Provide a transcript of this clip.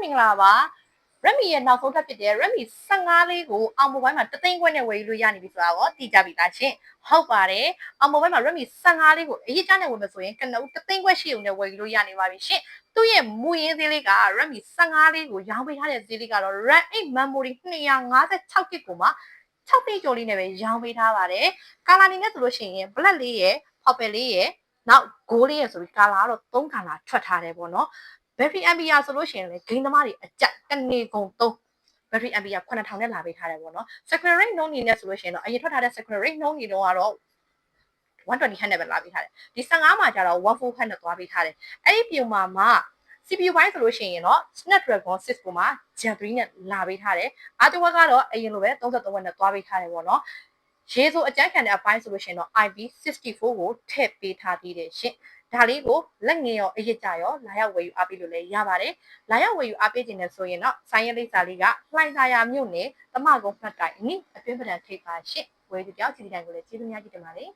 မင်္ဂလာပါ Redmi ရဲ့နောက်ဆုံးထပ်ဖြစ်တဲ့ Redmi 15လေးကိုအောင်မိုဘိုင်းမှာတသိန်းခွဲနဲ့ဝယ်ယူလို့ရနေပြီဆိုတာတော့သိကြပြီသားရှင်ဟုတ်ပါတယ်အောင်မိုဘိုင်းမှာ Redmi 15လေးကိုအရေးကြနဲ့ဝယ်မယ်ဆိုရင်ကနဦးတသိန်းခွဲရှိုံနဲ့ဝယ်ယူလို့ရနေပါပြီရှင်သူ့ရဲ့မူရင်းသေးလေးက Redmi 15လေးကိုရောင်းပေးထားတဲ့ဈေးလေးကတော့ RAM 8 memory 256GB ကိုမှ6သိန်းကျော်လေးနဲ့ပဲရောင်းပေးထားပါတယ်ကာလာနေနဲ့ဆိုလို့ရှိရင် black လေးရယ် purple လေးရယ်နောက်gold လေးရယ်ဆိုပြီးကာလာကတော့3ကာလာထွက်ထားတယ်ပေါ့နော်battery ampere ဆိုလို့ရှိရင်လည်းဂိမ်းသမားတွေအကြိုက်တနေကုန်သုံး battery ampere 9000နဲ့လာပေးထားတယ်ပေါ့နော် secondary rate နှုန်းနေနဲ့ဆိုလို့ရှိရင်တော့အရင်ထွက်ထားတဲ့ secondary rate နှုန်းနေတော့ကတော့120 Hz နဲ့ပဲလာပေးထားတယ်ဒီ15မှာကျတော့14 Hz နဲ့သွားပေးထားတယ်အဲ့ဒီပြုံမှာ CPU ဘိုင်းဆိုလို့ရှိရင်တော့ Snapdragon 6ကိုမှ Gen 3နဲ့လာပေးထားတယ်အားတဝက်ကတော့အရင်လိုပဲ33 W နဲ့သွားပေးထားတယ်ပေါ့နော်ရေဆိုအကြမ်းခံတဲ့အပိုင်းဆိုလို့ရှိရင်တော့ IP64 ကိုထည့်ပေးထားသေးတယ်ရှင်ဒါလေးကိုလက်ငယ်ရောအရစ်ကြရောလာရောက်ဝယ်ယူအားပေးလို့လည်းရပါတယ်လာရောက်ဝယ်ယူအားပေးခြင်းနဲ့ဆိုရင်တော့ဆိုင်းရဲလိပ်စာလေးကလှိုင်သာယာမြို့နယ်တမကုန်းမှတ်တိုင်အနီးအတွင်းပဒံထိပ်ပါရှင့်ဝယ်ယူပြောင်းစီတိုင်းကိုလည်းကျေးဇူးများကြီးတင်ပါတယ်